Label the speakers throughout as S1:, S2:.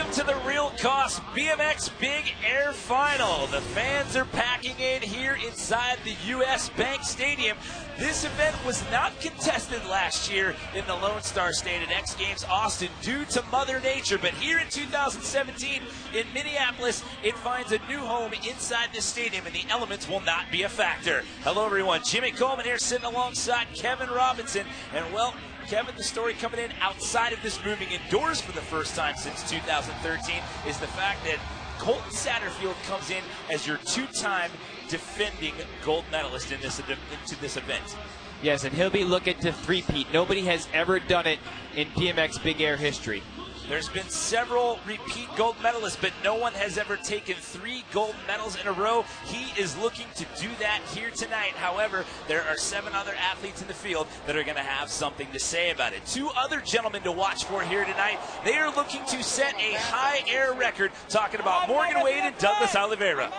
S1: Welcome to the Real Cost BMX Big Air Final. The fans are packing in here inside the U.S. Bank Stadium. This event was not contested last year in the Lone Star State at X Games Austin due to Mother Nature, but here in 2017 in Minneapolis, it finds a new home inside this stadium, and the elements will not be a factor. Hello, everyone. Jimmy Coleman here sitting alongside Kevin Robinson, and well, Kevin, the story coming in outside of this moving indoors for the first time since 2013 is the fact that Colt Satterfield comes in as your two-time defending gold medalist into this event.
S2: Yes, and he'll be looking to three-peat. Nobody has ever done it in BMX Big Air history.
S1: There's been several repeat gold medalists, but no one has ever taken 3 gold medals in a row. He is looking to do that here tonight. However, there are 7 other athletes in the field that are going to have something to say about it. 2 other gentlemen to watch for here tonight. They are looking to set a high air record, talking about Morgan Wade and Douglas Oliveira.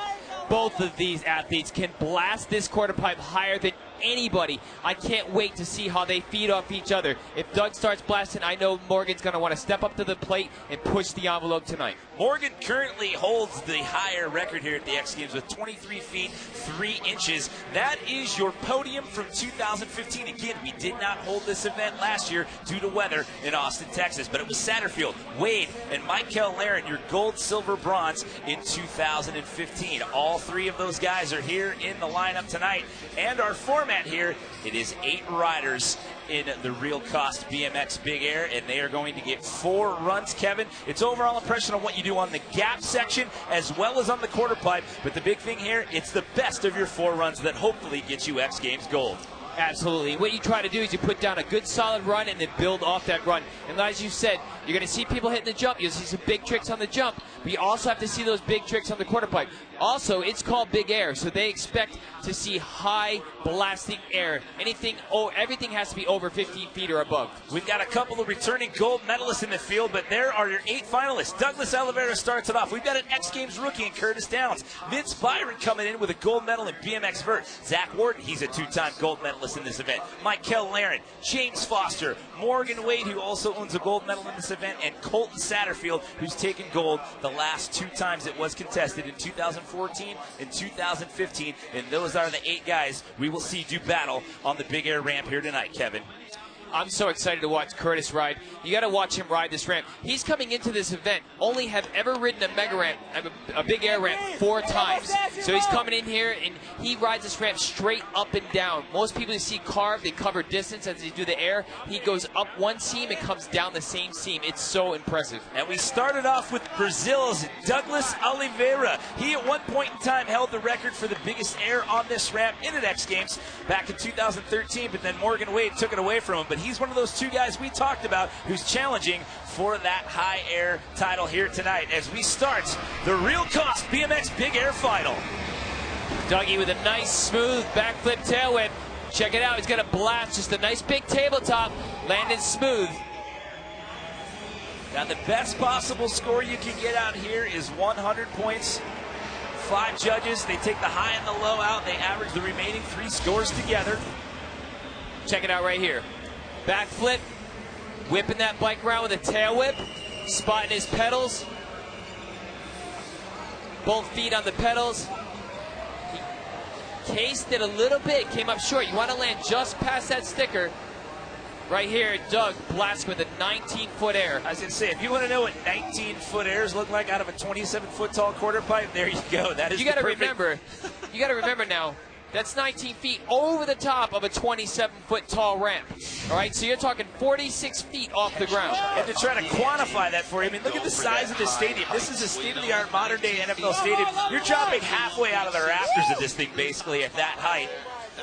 S2: Both of these athletes can blast this quarter pipe higher than anybody. I can't wait to see how they feed off each other. If Doug starts blasting, I know Morgan's going to want to step up to the plate and push the envelope tonight.
S1: Morgan currently holds the higher record here at the X Games with 23 feet 3 inches. That is your podium from 2015. Again, we did not hold this event last year due to weather in Austin, Texas, but it was Satterfield, Wade, and Michael Laren, your gold, silver, bronze in 2015. All 3 of those guys are here in the lineup tonight, and our format here, it is 8 riders in the Real Cost BMX Big Air, and they are going to get 4 runs, Kevin. It's overall impression on what you do on the gap section as well as on the quarter pipe, but the big thing here, it's the best of your 4 runs that hopefully gets you X Games gold.
S2: Absolutely. What you try to do is you put down a good solid run and then build off that run. And as you said, you're going to see people hitting the jump. You'll see some big tricks on the jump, but you also have to see those big tricks on the quarter pipe. Also, it's called Big Air, so they expect to see high blasting air. Everything has to be over 15 feet or above.
S1: We've got a couple of returning gold medalists in the field, but there are your 8 finalists. Douglas Oliveira starts it off. We've got an X Games rookie in Curtis Downs. Vince Byron coming in with a gold medal in BMX vert. Zack Gordon, he's a 2-time gold medalist in this event. Michael Laren, James Foster, Morgan Wade, who also owns a gold medal in this event, and Colt Satterfield, who's taken gold the last 2 times it was contested in 2014 and 2015. And those are the 8 guys we will see do battle on the Big Air ramp here tonight, Kevin.
S2: I'm so excited to watch Curtis ride. You got to watch him ride this ramp. He's coming into this event, only have ever ridden a mega ramp, a big air ramp 4 times. So he's coming in here and he rides this ramp straight up and down. Most people you see carved, they cover distance as they do the air. He goes up one seam and comes down the same seam. It's so impressive.
S1: And we started off with Brazil's Douglas Oliveira. He at one point in time held the record for the biggest air on this ramp in an X Games back in 2013, but then Morgan Wade took it away from him. But he's one of those 2 guys we talked about who's challenging for that high air title here tonight as we start the Real Cost BMX Big Air Final.
S2: Dougie with a nice smooth backflip tail whip. Check it out, he's got a blast, just a nice big tabletop, landing smooth.
S1: Now the best possible score you can get out here is 100 points. 5 judges, they take the high and the low out, they average the remaining 3 scores together.
S2: Check it out right here. Backflip, whipping that bike around with a tail whip, spotting his pedals. Both feet on the pedals. He cased it a little bit, came up short. You want to land just past that sticker. Right here, Doug blasts with a 19-foot air.
S1: I was going to say, if you want to know what 19-foot airs look like out of a 27-foot tall quarter pipe, there you go. That is
S2: you got to remember. You got to remember now. That's 19 feet over the top of a 27-foot tall ramp. All right, so you're talking 46 feet off the ground.
S1: And to try to quantify that for you, I mean, look at the size of this stadium. This is a state-of-the-art modern-day NFL stadium. You're dropping halfway out of the rafters of this thing, basically, at that height.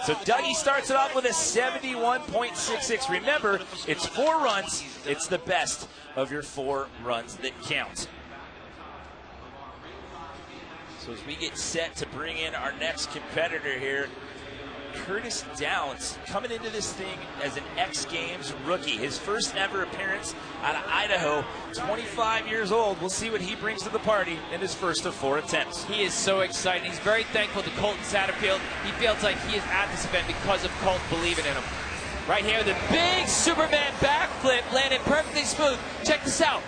S1: So Dougie starts it off with a 71.66. Remember, it's 4 runs. It's the best of your 4 runs that count. So as we get set to bring in our next competitor here, Curtis Downs coming into this thing as an X Games rookie. His first ever appearance out of Idaho, 25 years old. We'll see what he brings to the party in his first of 4 attempts.
S2: He is so excited. He's very thankful to Colt Satterfield. He feels like he is at this event because of Colt believing in him. Right here, the big Superman backflip landed perfectly smooth. Check this out.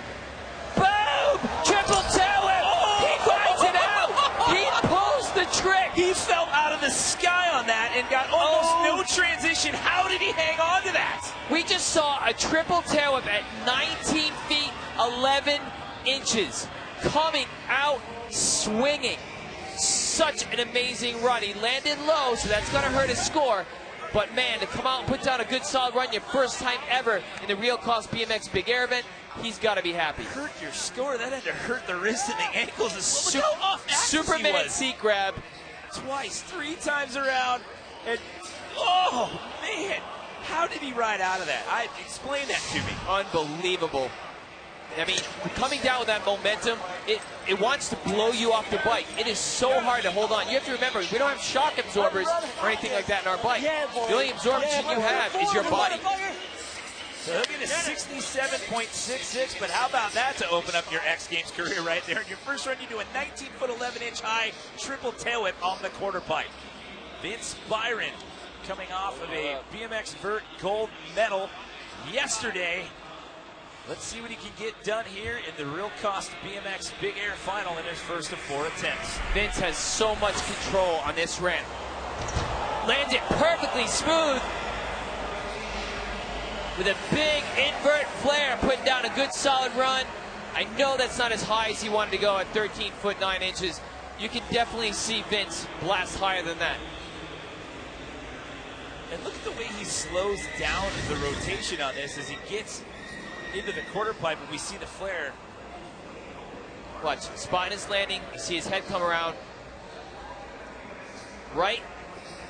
S2: Boom! triple tail whip. He grinds it out. He pulls the trick.
S1: He fell out of the sky on that and got almost no transition. How did he hang on to that?
S2: We just saw a triple tail whip at 19 feet, 11 inches, coming out swinging. Such an amazing run. He landed low, so that's going to hurt his score. But man, to come out and put down a good solid run, your first time ever in the Real Cost BMX Big Air event, he's got to be happy.
S1: Hurt your score. That had to hurt the wrist and the ankles. Look how off axis
S2: Super
S1: he
S2: minute
S1: was.
S2: seat grab.
S1: Twice, 3 times around, and oh man, how did he ride out of that? Explain that to me.
S2: Unbelievable. I mean, coming down with that momentum, it wants to blow you off the bike. It is so hard to hold on. You have to remember, we don't have shock absorbers or anything like that in our bike. The only absorption you have is your body.
S1: So he'll get a 67.66, but how about that to open up your X Games career right there? In your first run, you do a 19-foot, 11-inch high triple tail whip on the quarter pipe. Vince Byron coming off of a BMX Vert gold medal yesterday. Let's see what he can get done here in the Real Cost BMX Big Air Final in his first of 4 attempts.
S2: Vince has so much control on this ramp. Lands it perfectly smooth with a big invert flare, putting down a good solid run. I know that's not as high as he wanted to go at 13 foot 9 inches. You can definitely see Vince blast higher than that.
S1: And look at the way he slows down the rotation on this as he gets into the quarter pipe, and we see the flare.
S2: Watch, spine is landing. You see his head come around. Right,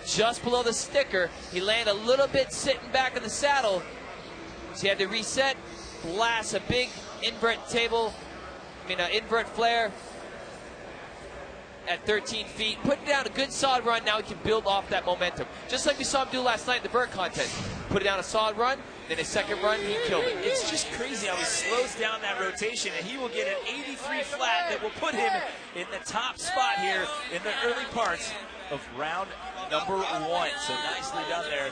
S2: just below the sticker. He landed a little bit sitting back in the saddle. So he had to reset, blast a big invert invert flare at 13 feet. Putting down a good solid run. Now he can build off that momentum. Just like we saw him do last night in the vert contest. Put down a solid run, then his second run, he killed it.
S1: It's just crazy how he slows down that rotation, and he will get an 83 flat that will put him in the top spot here in the early parts of round number 1. So nicely done there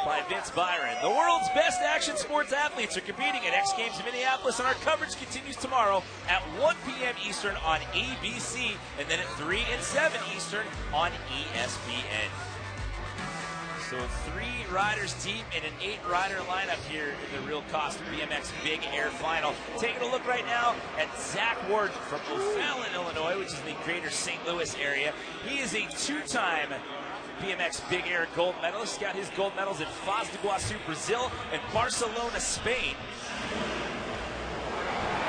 S1: by Vince Byron. The world's best action sports athletes are competing at X Games Minneapolis, and our coverage continues tomorrow at 1 p.m. Eastern on ABC, and then at 3 and 7 Eastern on ESPN. So 3 riders deep in an 8-rider lineup here in the Real Cost BMX Big Air Final. Taking a look right now at Zack Gordon from O'Fallon, Illinois, which is in the greater St. Louis area. He is a 2-time BMX Big Air gold medalist. Got his gold medals in Foz do Iguaçu, Brazil, and Barcelona, Spain.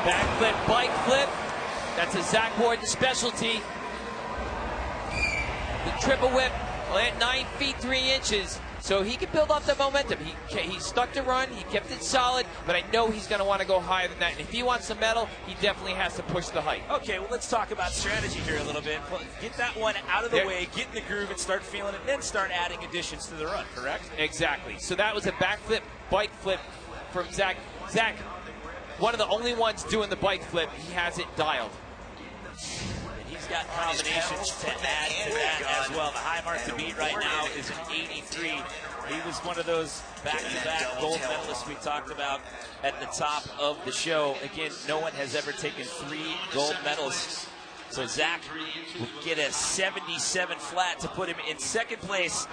S2: Backflip, bike flip. That's a Zack Gordon specialty. The triple whip at 9 feet 3 inches. So he can build off the momentum. He stuck to run, he kept it solid, but I know he's going to want to go higher than that. And if he wants the medal, he definitely has to push the height.
S1: Okay, well, let's talk about strategy here a little bit. Get that one out of the way, get in the groove, and start feeling it, and then start adding additions to the run, correct?
S2: Exactly. So that was a backflip, bike flip from Zack. Zack, one of the only ones doing the bike flip, he has it dialed.
S1: He's got combinations to add to that as well. The high mark to beat right now is an 83. He was one of those back-to-back gold medalists we talked about at the top of the show. Again, no one has ever taken 3 gold medals. So Zack will get a 77 flat to put him in second place.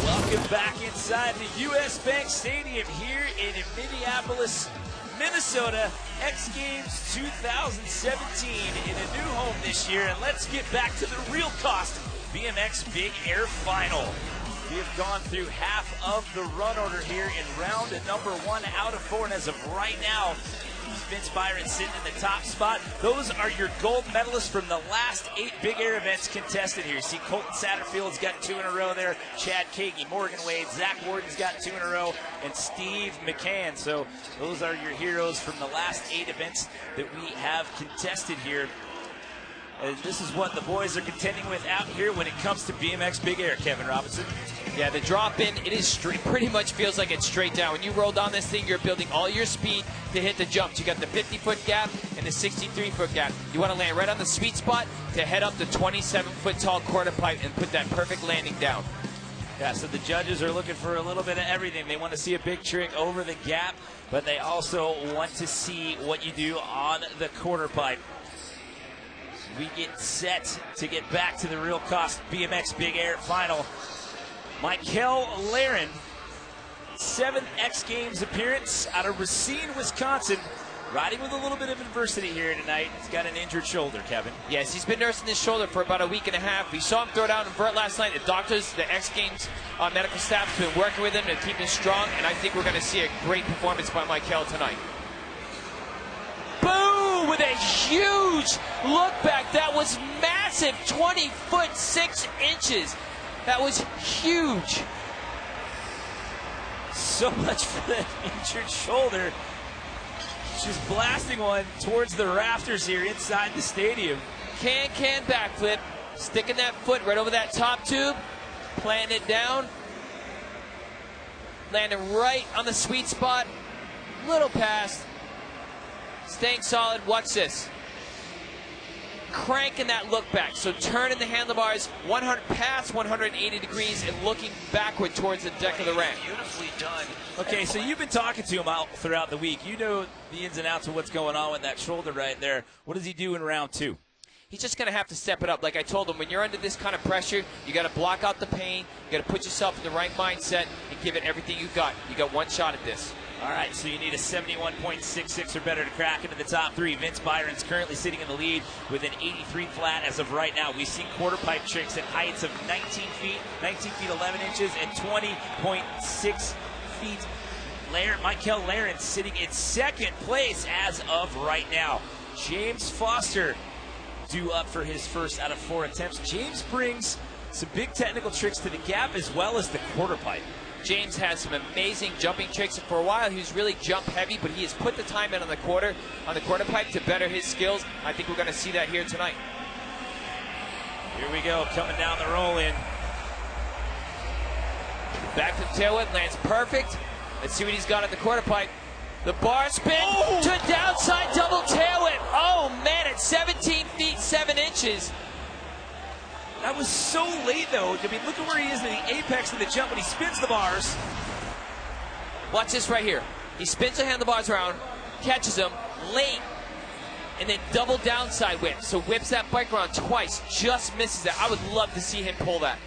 S1: Welcome back inside the U.S. Bank Stadium here in Minneapolis, Minnesota. X Games 2017 in a new home this year, and let's get back to the Real Cost BMX Big Air Final. We have gone through half of the run order here in round number 1 out of 4, and as of right now, Vince Byron sitting in the top spot. Those are your gold medalists from the last 8 Big Air events contested here. You see Colt Satterfield's got 2 in a row there. Chad Kagi, Morgan Wade, Zack Gordon's got 2 in a row, and Steve McCann. So those are your heroes from the last 8 events that we have contested here. This is what the boys are contending with out here when it comes to BMX Big Air, Kevin Robinson.
S2: Yeah, the drop in, it is straight, pretty much feels like it's straight down. When you roll down this thing, you're building all your speed to hit the jumps. You got the 50-foot gap and the 63-foot gap. You want to land right on the sweet spot to head up the 27-foot tall quarter pipe and put that perfect landing down.
S1: Yeah, so the judges are looking for a little bit of everything. They want to see a big trick over the gap, but they also want to see what you do on the quarter pipe. we get set to get back to the Real Cost BMX Big Air Final. Michael Laren, 7th X Games appearance out of Racine, Wisconsin. Riding with a little bit of adversity here tonight. He's got an injured shoulder, Kevin.
S2: Yes, he's been nursing his shoulder for about a week and a half. We saw him throw down and vert last night. The doctors, the X Games medical staff has been working with him to keep him strong, and I think we're going to see a great performance by Michael tonight. Boom! With a huge look back. That was massive. 20 foot 6 inches. That was huge.
S1: So much for that injured shoulder. Just blasting one towards the rafters here inside the stadium.
S2: Can backflip, sticking that foot right over that top tube, planting it down, landing right on the sweet spot, little past, staying solid. Watch this. Cranking that look back, so turning the handlebars past 180 degrees and looking backward towards the deck of the ramp.
S1: Beautifully done. Okay, so you've been talking to him out throughout the week. You know the ins and outs of what's going on with that shoulder right there. What does he do in round 2?
S2: He's just going to have to step it up. Like I told him, when you're under this kind of pressure, you got to block out the pain. You got to put yourself in the right mindset and give it everything you got. You got one shot at this.
S1: All right, so you need a 71.66 or better to crack into the top 3. Vince Byron's currently sitting in the lead with an 83 flat as of right now. We've seen quarter pipe tricks at heights of 19 feet 11 inches, and 20.6 feet. Michael Laren sitting in 2nd place as of right now. James Foster due up for his first out of 4 attempts. James brings some big technical tricks to the gap as well as the quarter pipe.
S2: James has some amazing jumping tricks. For a while, he was really jump heavy, but he has put the time in on the quarter pipe to better his skills. I think we're going to see that here tonight.
S1: Here we go, coming down the roll-in.
S2: Back to the tailwind, lands perfect. Let's see what he's got at the quarter pipe. The bar spin to downside double tailwind. Oh man, at 17 feet 7 inches.
S1: That was so late, though. I mean, look at where he is in the apex of the jump when he spins the bars.
S2: Watch this right here. He spins the handlebars around, catches them late, and then double downside whip. So whips that bike around twice, just misses it. I would love to see him pull that.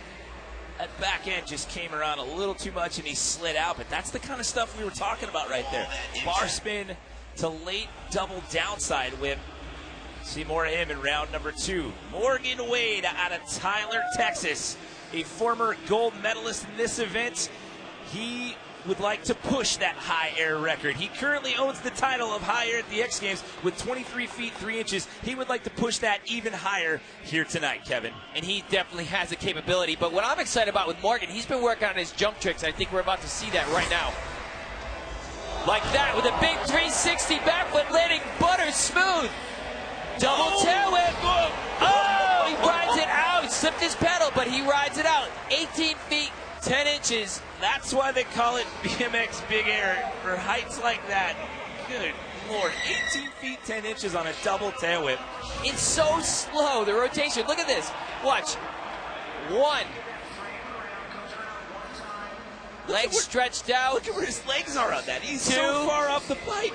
S1: That back end just came around a little too much and he slid out, but that's the kind of stuff we were talking about right there. Bar spin to late double downside whip. See more of him in round number 2. Morgan Wade out of Tyler, Texas, a former gold medalist in this event. He would like to push that high air record. He currently owns the title of high air at the X Games with 23 feet 3 inches. He would like to push that even higher here tonight, Kevin.
S2: And he definitely has the capability. But what I'm excited about with Morgan, he's been working on his jump tricks. I think we're about to see that right now. Like that, with a big 360 backflip landing butter smooth. Double tailwhip. Oh, he rides it out. Slipped his pedal, but he rides it out. 18 feet, 10 inches.
S1: That's why they call it BMX Big Air, for heights like that. Good Lord, 18 feet, 10 inches on a double tail whip.
S2: It's so slow, the rotation. Look at this. Watch. 1. Legs stretched out.
S1: Look at where his legs are on that. He's
S2: 2.
S1: so far off the bike.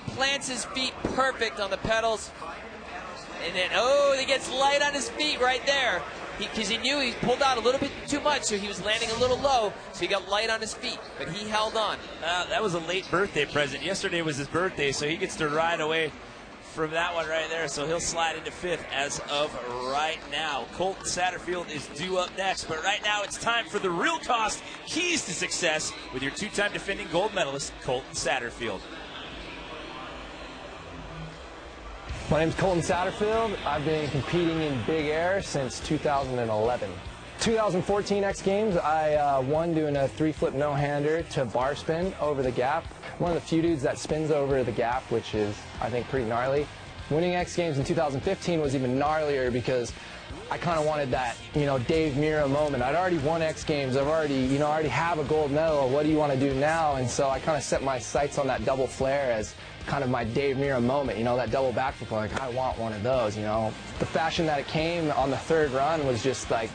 S2: Plants his feet perfect on the pedals. And then, oh, he gets light on his feet right there. Because he knew he pulled out a little bit too much, so he was landing a little low, so he got light on his feet. But he held on.
S1: That was a late birthday present. Yesterday was his birthday, so he gets to ride away from that one right there. So he'll slide into 5th as of right now. Colt Satterfield is due up next. But right now it's time for the real cost keys to success with your 2-time defending gold medalist, Colt Satterfield.
S3: My name is Colt Satterfield. I've been competing in big air since 2011. 2014 X Games, I won doing a 3-flip no-hander to bar spin over the gap. One of the few dudes that spins over the gap, which is, I think, pretty gnarly. Winning X Games in 2015 was even gnarlier because I kind of wanted that, Dave Mira moment. I'd already won X Games. I already have a gold medal. What do you want to do now? And so I kind of set my sights on that double flare as kind of my Dave Mira moment, that double backflip. Like, I want one of those, The fashion that it came on the 3rd run was just like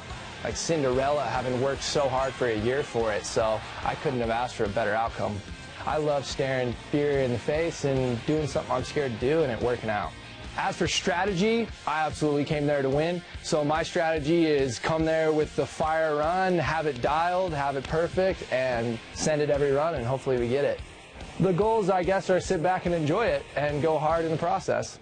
S3: Cinderella, having worked so hard for a year for it. So I couldn't have asked for a better outcome. I love staring fear in the face and doing something I'm scared to do and it working out. As for strategy, I absolutely came there to win. So my strategy is come there with the fire run, have it dialed, have it perfect, and send it every run, and hopefully we get it. The goals, I guess, are sit back and enjoy it and go hard in the process.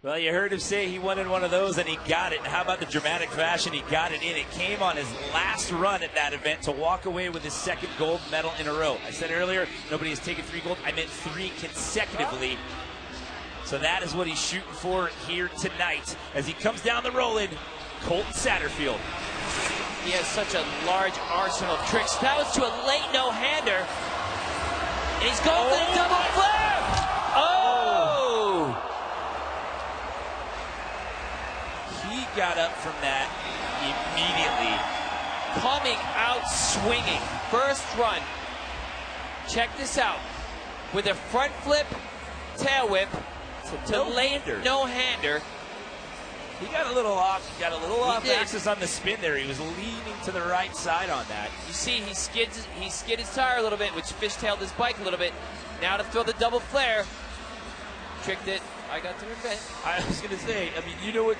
S1: Well, you heard him say he wanted one of those, and he got it. How about the dramatic fashion he got it in? It came on his last run at that event to walk away with his second gold medal in a row. I said earlier, nobody has taken 3 gold. I meant 3 consecutively. So that is what he's shooting for here tonight. As he comes down the roll-in, Colt Satterfield.
S2: He has such a large arsenal of tricks. That was to a late no-hander. And he's going for the double flare. Oh!
S1: He got up from that immediately.
S2: Coming out swinging. First run. Check this out. With a front flip, tail whip, to late no-hander.
S1: He got a little off axis on the spin there. He was leaning to the right side on that.
S2: You see, he skid his tire a little bit, which fishtailed his bike a little bit. Now to throw the double flare. Tricked it. I got to invent.
S1: I was going to say, I mean, you know what?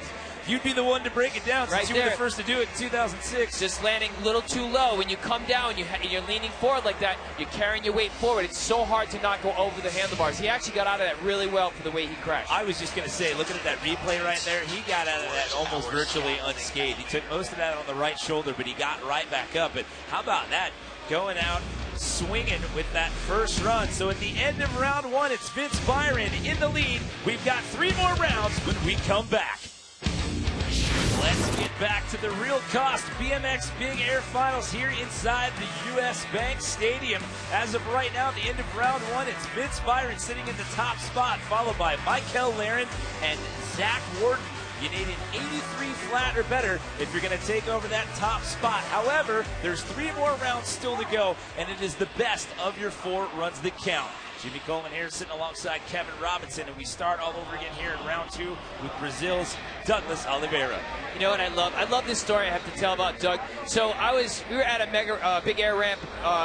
S1: You'd be the one to break it down since you were the first to do it in 2006.
S2: Just landing a little too low. When you come down, you're leaning forward like that, you're carrying your weight forward. It's so hard to not go over the handlebars. He actually got out of that really well for the way he crashed.
S1: I was just going to say, looking at that replay right there, he got out of that almost virtually unscathed. He took most of that on the right shoulder, but he got right back up. But how about that? Going out swinging with that first run. So at the end of round 1, it's Vince Byron in the lead. We've got 3 more rounds when we come back. Let's get back to the real cost BMX Big Air Finals here inside the U.S. Bank Stadium. As of right now, at the end of round 1, it's Vince Byron sitting in the top spot, followed by Michael Laren and Zack Gordon. You need an 83 flat or better if you're going to take over that top spot. However, there's 3 more rounds still to go, and it is the best of your 4 runs that count. Jimmy Coleman here sitting alongside Kevin Robinson, and we start all over again here in round 2 with Brazil's Douglas Oliveira.
S2: You know what I love? I love this story I have to tell about Doug. So we were at a big air ramp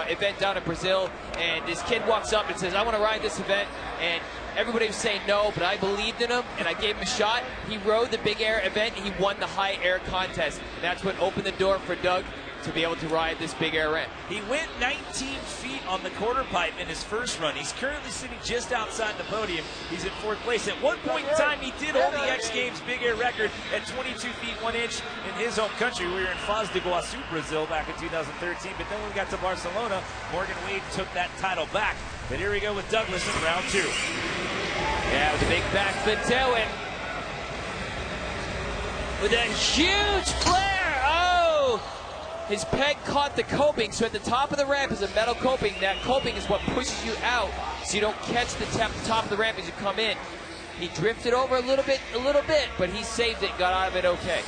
S2: event down in Brazil, and this kid walks up and says, "I want to ride this event," and everybody was saying no, but I believed in him, and I gave him a shot. He rode the big air event, and he won the high air contest. And that's what opened the door for Doug to be able to ride this big air ramp.
S1: He went 19 feet on the quarter pipe in his first run. He's currently sitting just outside the podium. He's in 4th place. At one point in time, he did hold the X Games big air record at 22 feet 1 inch in his home country. We were in Foz do Iguaçu, Brazil back in 2013, but then when we got to Barcelona, Morgan Wade took that title back. But here we go with Douglas in round 2.
S2: Yeah, with a big backflip tailwind. With a huge flare. Oh! His peg caught the coping, so at the top of the ramp is a metal coping. That coping is what pushes you out, so you don't catch the top of the ramp as you come in. He drifted over a little bit, but he saved it and got out of it okay.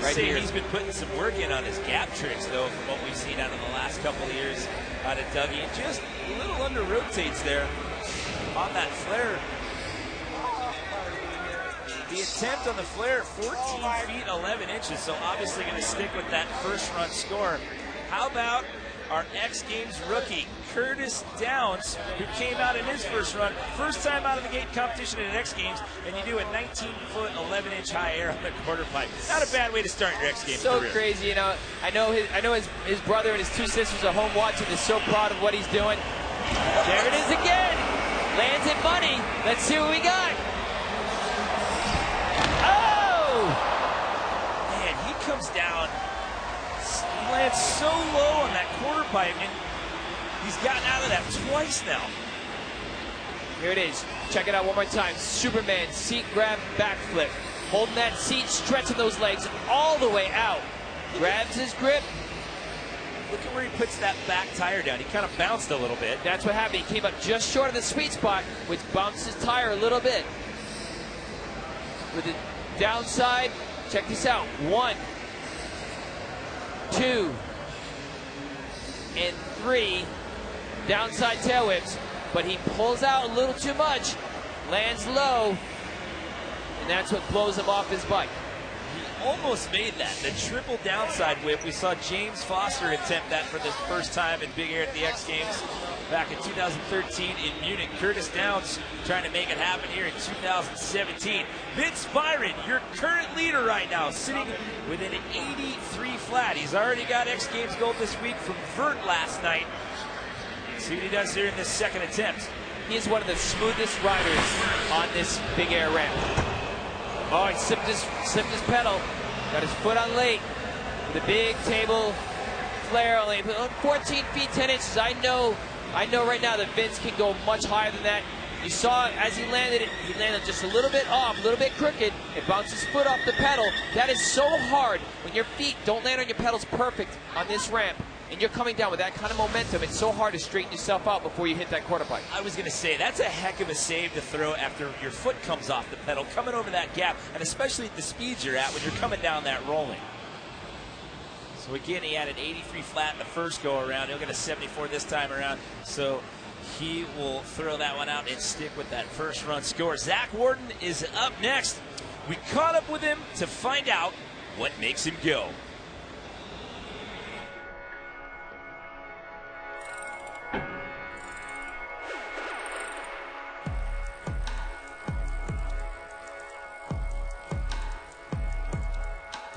S1: Right here. He's been putting some work in on his gap tricks, though, from what we've seen out of the last couple of years out of Dougie. Just a little under rotates there on that flare. The attempt on the flare, 14 feet 11 inches, so obviously going to stick with that first run score. How about our X Games rookie, Curtis Downs, who came out in his first run, first time out of the gate competition at X Games, and you do a 19-foot 11-inch high air on the quarter pipe. Not a bad way to start your X Games
S2: so
S1: career.
S2: Crazy, you know. I know his brother and his 2 sisters are home watching. They're so proud of what he's doing. There it is again. Lands it money. Let's see what we got.
S1: Comes down, lands so low on that quarter pipe, and he's gotten out of that twice now.
S2: Here it is. Check it out one more time. Superman seat grab backflip. Holding that seat, stretching those legs all the way out. Grabs his grip.
S1: Look at where he puts that back tire down. He kind of bounced a little bit.
S2: That's what happened. He came up just short of the sweet spot, which bounced his tire a little bit. With the downside, check this out. 1, 2, and 3 downside tail whips, but he pulls out a little too much, lands low, and that's what blows him off his bike.
S1: He almost made that, the triple downside whip. We saw James Foster attempt that for the first time in big air at the X Games. back in 2013 in Munich. Curtis Downs trying to make it happen here in 2017. Vince Byron, your current leader right now, sitting with an 83 flat. He's already got X Games gold this week from Vert last night. See what he does here in this second attempt.
S2: He is one of the smoothest riders on this big air ramp. Oh, he slipped his pedal. Got his foot on late. The big table flare only 14 feet 10 inches. I know right now that Vince can go much higher than that. You saw as he landed it, he landed just a little bit off, a little bit crooked. It bounced his foot off the pedal. That is so hard when your feet don't land on your pedals perfect on this ramp. And you're coming down with that kind of momentum. It's so hard to straighten yourself out before you hit that quarter pipe.
S1: I was going to say, that's a heck of a save to throw after your foot comes off the pedal, coming over that gap, and especially at the speeds you're at when you're coming down that rolling. So again, he had an 83 flat in the first go around. He'll get a 74 this time around. So he will throw that one out and stick with that first run score. Zack Gordon is up next. We caught up with him to find out what makes him go.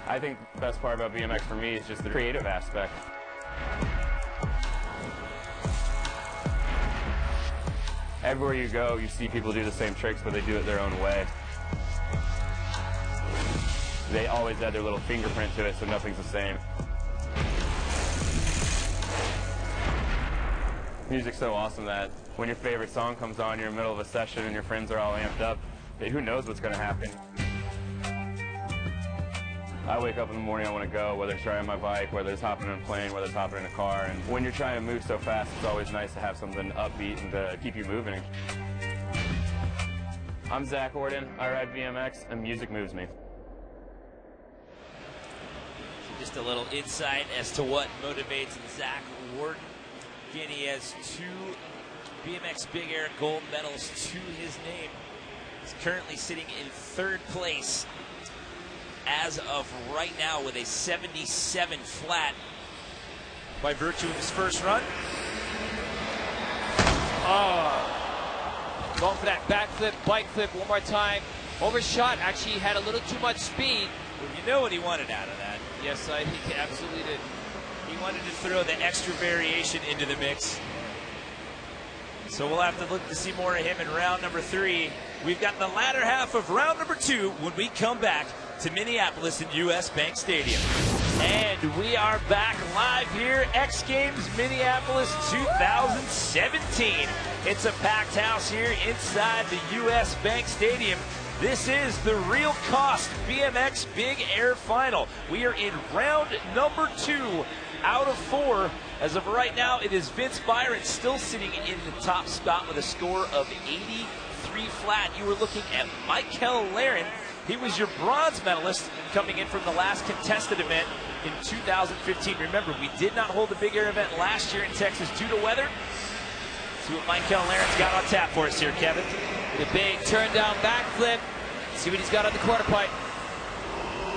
S4: I think the best part about BMX for me is just the creative aspect. Everywhere you go, you see people do the same tricks, but they do it their own way. They always add their little fingerprint to it, so nothing's the same. Music's so awesome that when your favorite song comes on, you're in the middle of a session and your friends are all amped up, who knows what's going to happen. I wake up in the morning, I want to go, whether it's riding my bike, whether it's hopping in a plane, whether it's hopping in a car. And when you're trying to move so fast, it's always nice to have something upbeat and to keep you moving. I'm Zack Gordon, I ride BMX, and music moves me.
S1: So just a little insight as to what motivates Zack Gordon. Again, he has 2 BMX Big Air gold medals to his name. He's currently sitting in 3rd place as of right now with a 77 flat by virtue of his first run.
S2: Oh, going for that backflip, bike flip one more time. Overshot, actually had a little too much speed.
S1: Well, you know what he wanted out of that.
S2: Yes, he absolutely did.
S1: He wanted to throw the extra variation into the mix. So we'll have to look to see more of him in round number 3. We've got the latter half of round number 2 when we come back to Minneapolis and US Bank Stadium. And we are back live here, X Games Minneapolis 2017. It's a packed house here inside the US Bank Stadium. This is the Real Cost BMX Big Air Final. We are in round number 2 out of 4. As of right now, it is Vince Byron still sitting in the top spot with a score of 83 flat. You were looking at Michael Laren. He was your bronze medalist coming in from the last contested event in 2015. Remember, we did not hold the Big Air event last year in Texas due to weather. See what Michael Laren's got on tap for us here, Kevin.
S2: The big turn down backflip. See what he's got on the quarter pipe.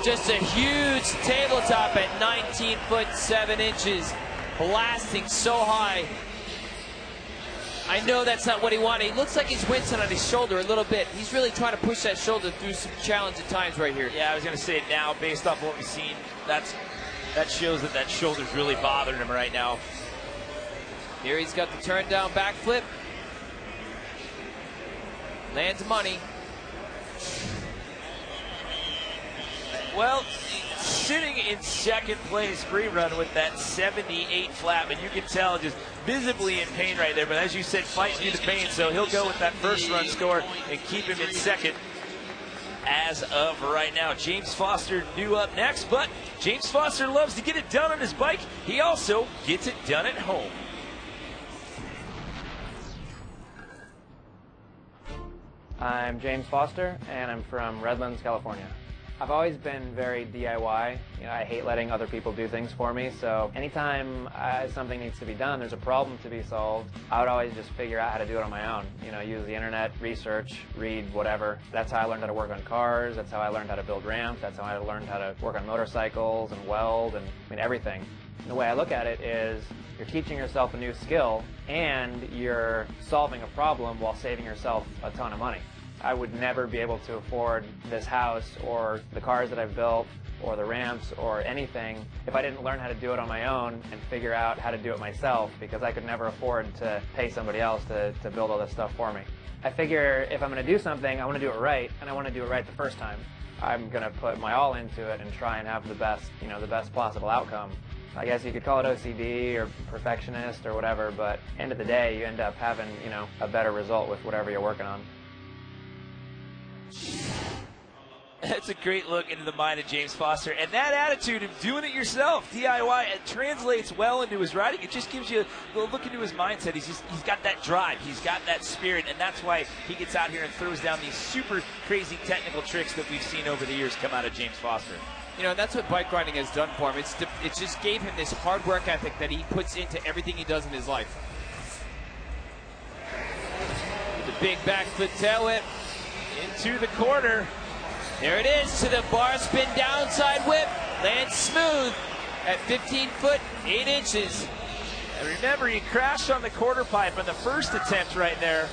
S2: Just a huge tabletop at 19 foot 7 inches. Blasting so high. I know that's not what he wanted. He looks like he's wincing on his shoulder a little bit. He's really trying to push that shoulder through some challenge at times right here.
S1: Yeah, I was going to say now, based off what we've seen, that shows that shoulder's really bothering him right now.
S2: Here he's got the turn down backflip. Lands money.
S1: Well, sitting in second place free run with that 78 flat, but you can tell just visibly in pain right there. But as you said, fighting through the pain, so he'll go with that first run score and keep him in second as of right now. James Foster due up next, but James Foster loves to get it done on his bike. He also gets it done at home.
S5: I'm James Foster, and I'm from Redlands, California. I've always been very DIY. You know, I hate letting other people do things for me, so anytime something needs to be done, there's a problem to be solved, I would always just figure out how to do it on my own. You know, use the internet, research, read, whatever. That's how I learned how to work on cars, that's how I learned how to build ramps, that's how I learned how to work on motorcycles and weld and everything. And the way I look at it is you're teaching yourself a new skill and you're solving a problem while saving yourself a ton of money. I would never be able to afford this house or the cars that I've built or the ramps or anything if I didn't learn how to do it on my own and figure out how to do it myself, because I could never afford to pay somebody else to build all this stuff for me. I figure if I'm going to do something, I want to do it right, and I want to do it right the first time. I'm going to put my all into it and try and have the best, the best possible outcome. I guess you could call it OCD or perfectionist or whatever, but end of the day, you end up having, a better result with whatever you're working on.
S1: That's a great look into the mind of James Foster. And that attitude of doing it yourself, DIY, it translates well into his riding. It just gives you a look into his mindset. He's got that drive. He's got that spirit. And that's why he gets out here and throws down these super crazy technical tricks that we've seen over the years come out of James Foster.
S2: And that's what bike riding has done for him. It just gave him this hard work ethic that he puts into everything he does in his life. With the big backflip tail whip.
S1: Into the corner.
S2: There it is, to the bar spin downside whip. Lands smooth at 15 foot, 8 inches.
S1: And remember, he crashed on the quarter pipe on the first attempt right there.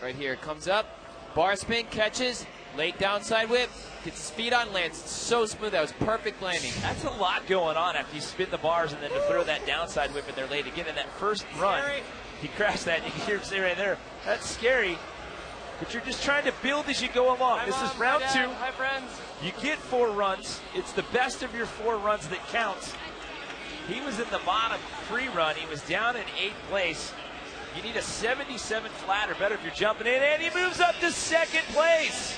S2: Right here, comes up, bar spin, catches, late downside whip, gets his feet on, lands so smooth. That was perfect landing.
S1: That's a lot going on after you spin the bars and then to throw that downside whip in there late. Again, in that first run, he crashed that. You can hear him say right there, that's scary. But you're just trying to build as you go along.
S6: Hi,
S1: this
S6: Mom.
S1: is round
S6: Hi,
S1: 2.
S6: Dad. Hi, friends.
S1: You get 4 runs. It's the best of your 4 runs that counts. He was in the bottom pre-run. He was down in 8th place. You need a 77 flat or better if you're jumping in, and he moves up to 2nd place.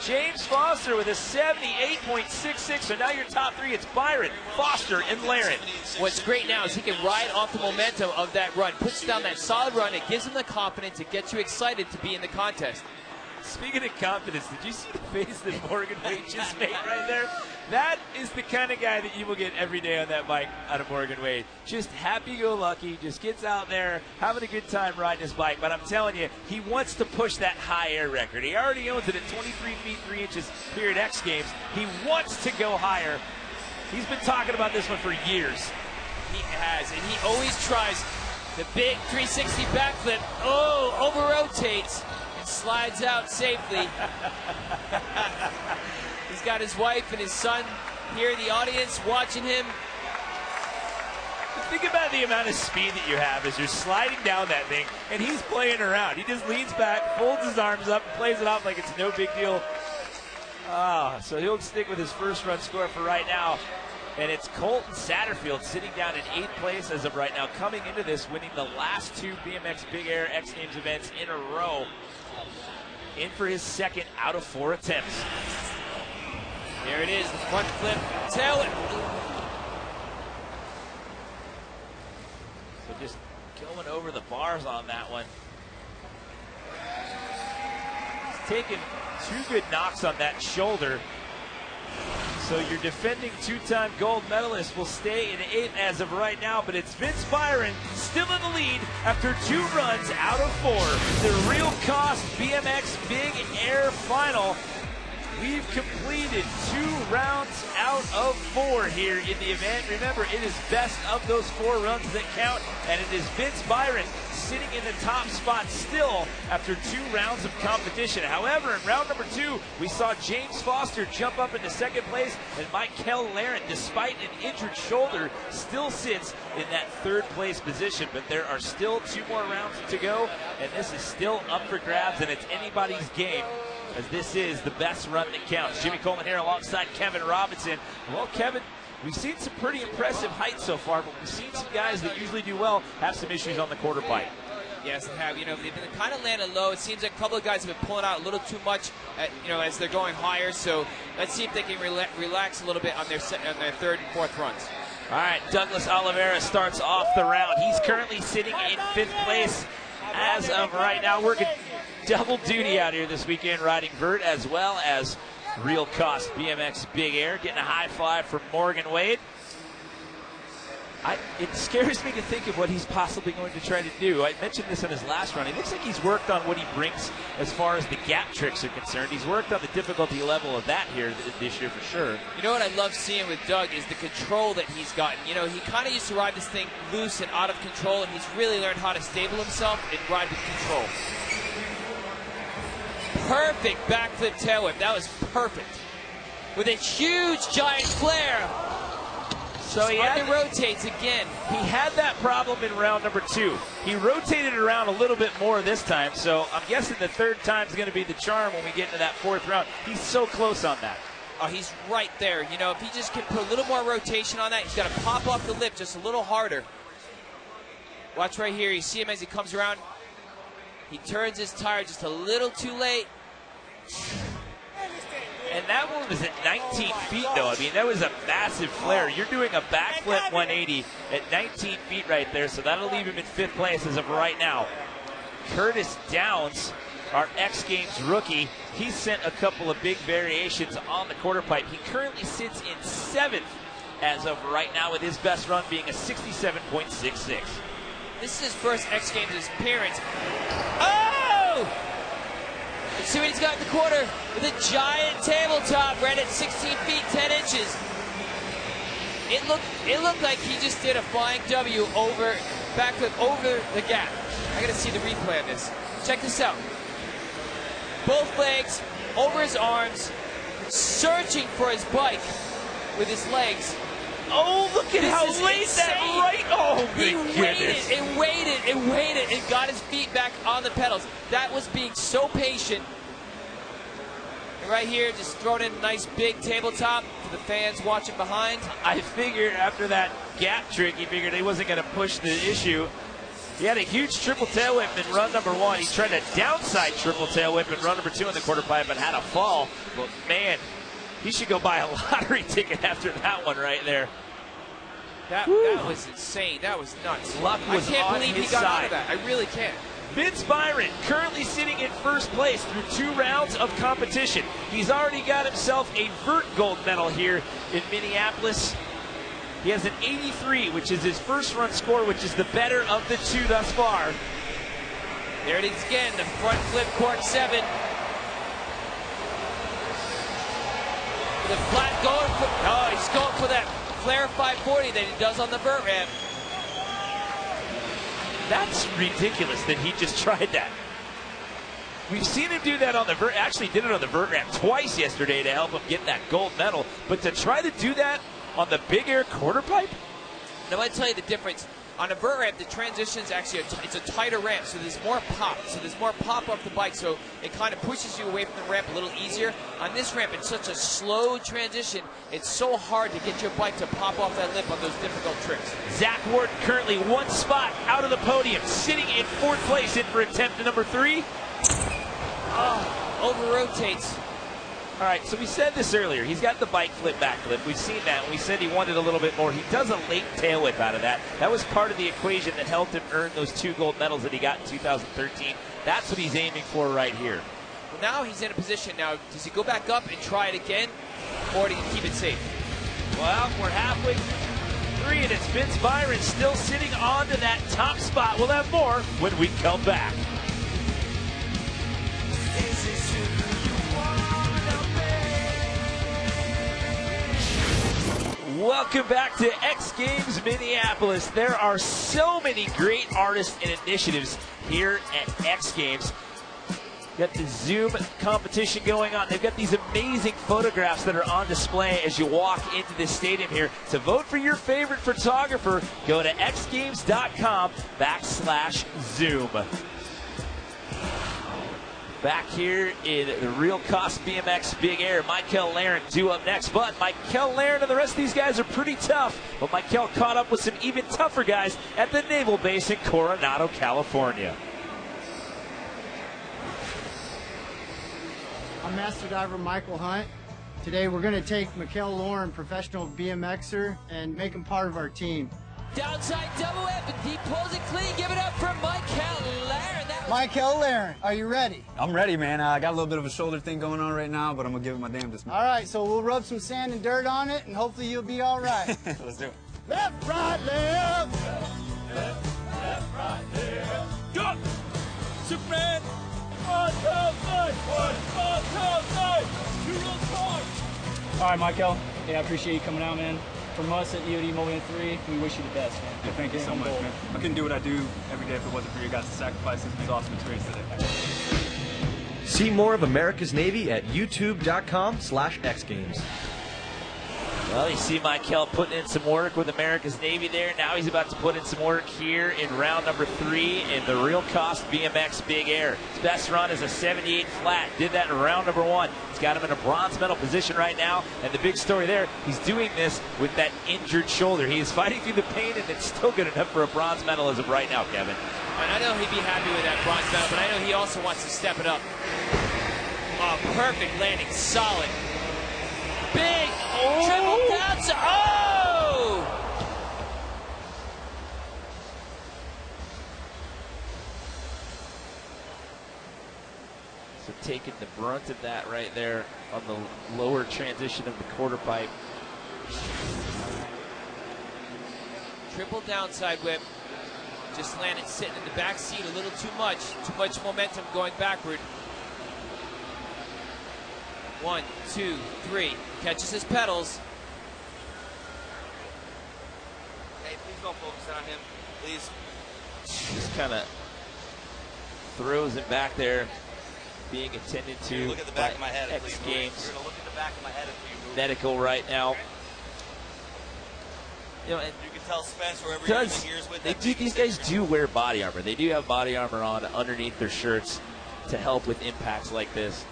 S1: James Foster with a 78.66. So now your top 3, it's Byron, Foster, and Laren.
S2: What's great now is he can ride off the momentum of that run. Puts down that solid run. It gives him the confidence. It gets you excited to be in the contest.
S1: Speaking of confidence, did you see the face that Morgan Wade just made right there? That is the kind of guy that you will get every day on that bike out of Morgan Wade. Just happy-go-lucky, just gets out there, having a good time riding his bike. But I'm telling you, he wants to push that high air record. He already owns it at 23 feet 3 inches here at X Games. He wants to go higher. He's been talking about this one for years.
S2: He has, and he always tries the big 360 backflip. Oh, over-rotates. Slides out safely. He's got his wife and his son here in the audience watching him.
S1: Think about the amount of speed that you have as you're sliding down that thing, and he's playing around. He just leans back, folds his arms up, and plays it off like it's no big deal. So he'll stick with his first run score for right now. And it's Colt Satterfield sitting down in 8th place as of right now, coming into this, winning the last 2 BMX Big Air X Games events in a row. In for his 2nd out of 4 attempts.
S2: Here it is, the front flip, tail whip.
S1: So just going over the bars on that one. He's taken 2 good knocks on that shoulder. So your defending 2-time gold medalist will stay in 8th as of right now, but it's Vince Byron still in the lead after 2 runs out of 4. The Real Cost BMX Big Air Final. We've completed 2 rounds out of 4 here in the event. Remember, it is best of those 4 runs that count, and it is Vince Byron sitting in the top spot still after 2 rounds of competition. However, in round number 2, we saw James Foster jump up into 2nd place, and Michael Laren, despite an injured shoulder, still sits in that 3rd place position. But there are still 2 more rounds to go, and this is still up for grabs, and it's anybody's game, as this is the best run that counts. Jimmy Coleman here alongside Kevin Robinson. Well, Kevin, we've seen some pretty impressive height so far, but we've seen some guys that usually do well have some issues on the quarter pipe.
S2: Yes, they have. They've been kind of landed low. It seems like a couple of guys have been pulling out a little too much, as they're going higher. So let's see if they can relax a little bit on their 3rd and 4th runs.
S1: All right, Douglas Oliveira starts off the round. He's currently sitting in 5th place as of right now. Working double duty out here this weekend, riding vert as well as real cost BMX Big Air. Getting a high five from Morgan Wade. It scares me to think of what he's possibly going to try to do. I mentioned this in his last run. It looks like he's worked on what he brings as far as the gap tricks are concerned. He's worked on the difficulty level of that here this year for sure.
S2: You know what I love seeing with Doug is the control that he's gotten. You know, he kind of used to ride this thing loose and out of control, and he's really learned how to stable himself and ride with control. Perfect backflip tail whip. That was perfect. With a huge giant flare.
S1: So he
S2: rotates again.
S1: He had that problem in round number 2. He rotated around a little bit more this time, so I'm guessing the third time's going to be the charm when we get into that 4th round. He's so close on that.
S2: Oh, he's right there. You know, if he just can put a little more rotation on that, he's got to pop off the lip just a little harder. Watch right here. You see him as he comes around. He turns his tire just a little too late.
S1: And that one was at 19 feet, though. I mean, that was a massive flare. You're doing a backflip 180 at 19 feet right there, so that'll leave him in 5th place as of right now. Curtis Downs, our X Games rookie, he sent a couple of big variations on the quarter pipe. He currently sits in 7th as of right now, with his best run being a 67.66.
S2: This is his first X Games appearance. Oh! Let's see what he's got in the quarter with a giant tabletop right at 16 feet 10 inches. It looked like he just did a flying W over backflip over the gap. I gotta see the replay on this. Check this out. Both legs over his arms, searching for his bike with his legs.
S1: Oh, look at how late that right. Oh,
S2: he waited and waited and waited and got his feet back on the pedals. That was being so patient. And right here, just throwing in a nice big tabletop for the fans watching behind.
S1: I figured after that gap trick, he figured he wasn't going to push the issue. He had a huge triple tail whip in run number 1. He tried a downside triple tail whip in run number 2 in the quarter pipe and had a fall. But man, he should go buy a lottery ticket after that one right there.
S2: That was insane. That was nuts.
S1: Luck was
S2: I can't
S1: on
S2: believe
S1: his
S2: he got
S1: side.
S2: out of that. I really can't.
S1: Vince Byron currently sitting in 1st place through 2 rounds of competition. He's already got himself a vert gold medal here in Minneapolis. He has an 83, which is his first run score, which is the better of the 2 thus far.
S2: There it is again, the front flip cork 7. The flat going for, oh, he's going for that flare 540 that he does on the vert ramp.
S1: That's ridiculous that he just tried that. We've seen him do that on the vert, actually did it on the vert ramp twice yesterday to help him get that gold medal, but to try to do that on the Big Air quarter pipe?
S2: Now, I tell you the difference. On a vert ramp, the transition's actually it's a tighter ramp, so there's more pop. So there's more pop off the bike, so it kind of pushes you away from the ramp a little easier. On this ramp, it's such a slow transition. It's so hard to get your bike to pop off that lip on those difficult tricks.
S1: Zack Gordon currently 1 spot out of the podium, sitting in 4th place in for attempt number 3.
S2: Oh, over rotates.
S1: All right, so we said this earlier. He's got the bike flip backflip. We've seen that. We said he wanted a little bit more. He does a late tail whip out of that. That was part of the equation that helped him earn those 2 gold medals that he got in 2013. That's what he's aiming for right here.
S2: Well, now he's in a position. Now, does he go back up and try it again, or do he keep it safe?
S1: Well, we're halfway through 3, and it's Vince Byron still sitting onto that top spot. We'll have more when we come back. Welcome back to X Games Minneapolis. There are so many great artists and initiatives here at X Games. Got the Zoom competition going on. They've got these amazing photographs that are on display as you walk into this stadium here. To vote for your favorite photographer, go to xgames.com/Zoom. Back here in the Real Cost BMX Big Air, Michael Laren due up next. But Michael Laren and the rest of these guys are pretty tough. But Michael caught up with some even tougher guys at the Naval Base in Coronado, California.
S6: I'm Master Diver Michael Hunt. Today we're going to take Michael Laren, professional BMXer, and make him part of our team.
S2: Downside double whip, and deep pulls it clean. Give it up for Michael Laren.
S6: Michael Laren, are you ready?
S7: I'm ready, man. I got a little bit of a shoulder thing going on right now, but I'm gonna give it my damnedest.
S6: All right, so we'll rub some sand and dirt on it, and hopefully you'll be all right.
S7: Let's do it.
S6: Left, right, left.
S1: Left, right, left. Go! Superman! 1, 2, 3! 1, 2, 3! You run hard!
S8: All right, Michael. Yeah, I appreciate you coming out, man. From us at EOD Movement 3, we wish you the best, man.
S7: Yeah, thank you so much, man. I couldn't do what I do every day if it wasn't for you guys' sacrifices. It was an awesome experience today.
S9: See more of America's Navy at youtube.com/XGames.
S1: Well, you see Michael putting in some work with America's Navy there. Now he's about to put in some work here in round number 3 in the Real Cost BMX Big Air. His best run is a 78 flat. Did that in round number 1. He's got him in a bronze medal position right now. And the big story there, he's doing this with that injured shoulder. He is fighting through the pain, and it's still good enough for a bronze medal as of right now, Kevin.
S2: And I know he'd be happy with that bronze medal, but I know he also wants to step it up. Oh, perfect landing, solid. Big triple downside. Oh!
S1: So taking the brunt of that right there on the lower transition of the quarter pipe.
S2: Triple downside whip. Just landed sitting in the back seat a little too much. Too much momentum going backward. 1, 2, 3. Catches his pedals.
S10: Hey, please don't focus on him. Please.
S1: Just kind of throws him back there, being attended to
S10: Look at the back of my head.
S1: X Games
S10: You're going to look at the back of my head if you move.
S1: Medical right now. You know, and
S10: you can tell Spence wherever you're in the gears with
S1: these guys do wear body armor. They do have body armor on underneath their shirts to help with impacts like this.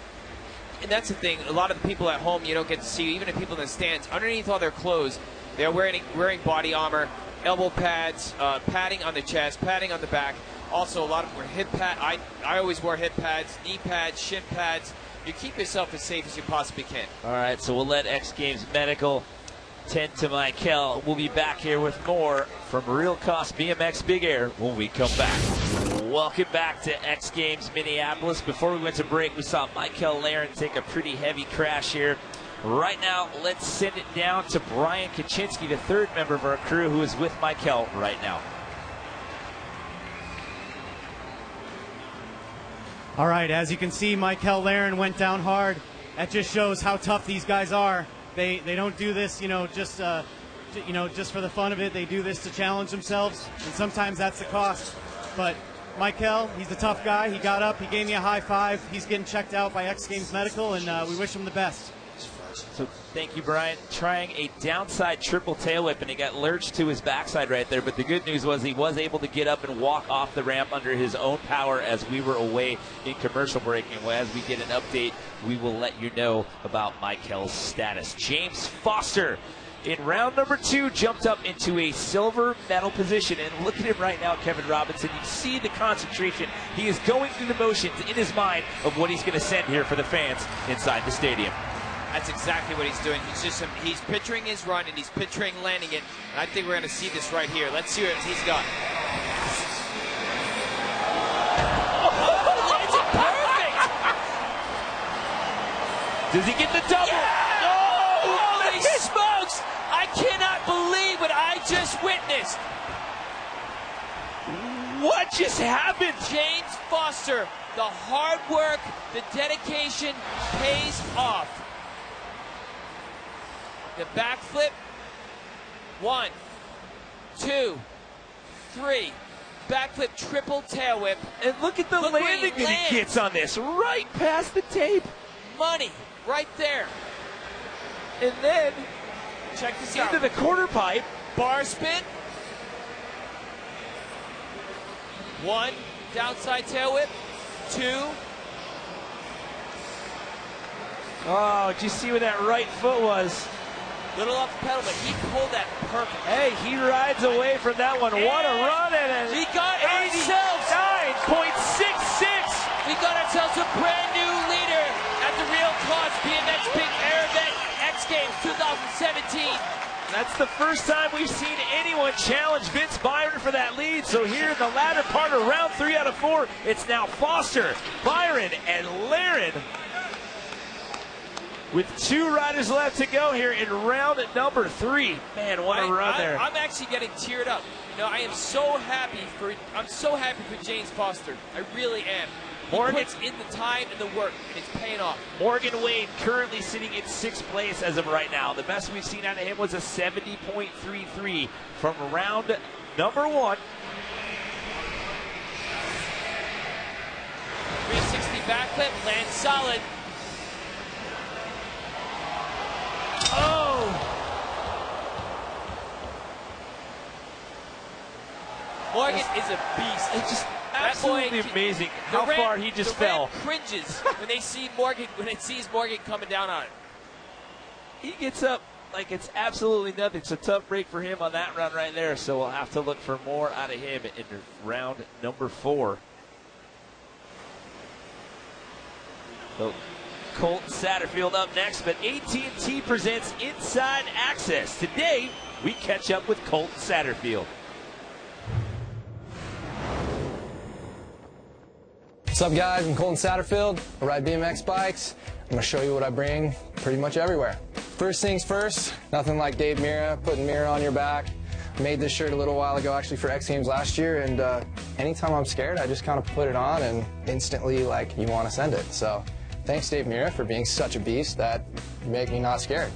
S2: And that's the thing, a lot of the people at home you don't get to see, even the people in the stands, underneath all their clothes, they're wearing body armor, elbow pads, padding on the chest, padding on the back. Also, a lot of them wear hip pads. I always wear hip pads, knee pads, shin pads. You keep yourself as safe as you possibly can.
S1: All right, so we'll let X Games Medical tend to Michael. We'll be back here with more from Real Cost BMX Big Air when we come back. Welcome back to X Games Minneapolis. Before we went to break, we saw Michael Laren take a pretty heavy crash here. Right now, let's send it down to Brian Kaczynski, the third member of our crew, who is with Michael right now.
S6: All right, as you can see, Michael Laren went down hard. That just shows how tough these guys are. They don't do this, just for the fun of it. They do this to challenge themselves, and sometimes that's the cost. But Michael, he's a tough guy. He got up, he gave me a high five. He's getting checked out by X Games Medical, and we wish him the best.
S1: So thank you, Brian. Trying a downside triple tail whip, and he got lurched to his backside right there. But the good news was he was able to get up and walk off the ramp under his own power as we were away in commercial break. And as we get an update, we will let you know about Michael's status. James Foster, in round number 2, jumped up into a silver medal position. And look at him right now, Kevin Robinson. You see the concentration. He is going through the motions in his mind of what he's going to send here for the fans inside the stadium.
S2: That's exactly what he's doing. He's picturing his run, and he's picturing landing it. And I think we're going to see this right here. Let's see what he's got. Oh, it's perfect!
S1: Does he get the double?
S2: Yeah! Oh, holy smokes! I cannot believe what I just witnessed.
S1: What just happened?
S2: James Foster, the hard work, the dedication pays off. The backflip, 1, 2, 3. Backflip, triple tail whip.
S1: And look at the landing that he gets on this, right past the tape.
S2: Money, right there.
S1: And then,
S2: check this out.
S1: Into the quarter pipe.
S2: Bar spin. 1, downside tail whip. 2.
S1: Oh, did you see where that right foot was?
S2: Little off the pedal, but he pulled that perfect.
S1: Hey, he rides away from that one. What a run at it.
S2: We got ourselves
S1: 89.66.
S2: We got ourselves a brand new leader at the Real Cost BMX Big Air event, X Games 2017.
S1: That's the first time we've seen anyone challenge Vince Byron for that lead. So here in the latter part of round 3 out of 4, it's now Foster, Byron, and Laren with 2 riders left to go here in round number 3. Man, what a run there.
S2: I'm actually getting teared up. You know, I'm so happy for James Foster. I really am. Morgan puts in the time and the work, and it's paying off.
S1: Morgan Wade currently sitting in 6th place as of right now. The best we've seen out of him was a 70.33 from round number 1.
S2: 360 backflip, lands solid.
S1: Oh!
S2: Morgan is a beast.
S1: It's just absolutely amazing how far he just fell.
S2: The ramp cringes when they see Morgan, when it sees Morgan coming down on it.
S1: He gets up like it's absolutely nothing. It's a tough break for him on that run right there. So we'll have to look for more out of him in round number 4. So Colt Satterfield up next, but AT&T presents Inside Access. Today, we catch up with Colt Satterfield.
S3: What's up, guys? I'm Colt Satterfield. I ride BMX bikes. I'm going to show you what I bring pretty much everywhere. First things first, nothing like Dave Mira putting Mira on your back. I made this shirt a little while ago actually for X Games last year, and anytime I'm scared, I just kind of put it on and instantly, like, you want to send it. So thanks, Dave Mira, for being such a beast that you make me not scared.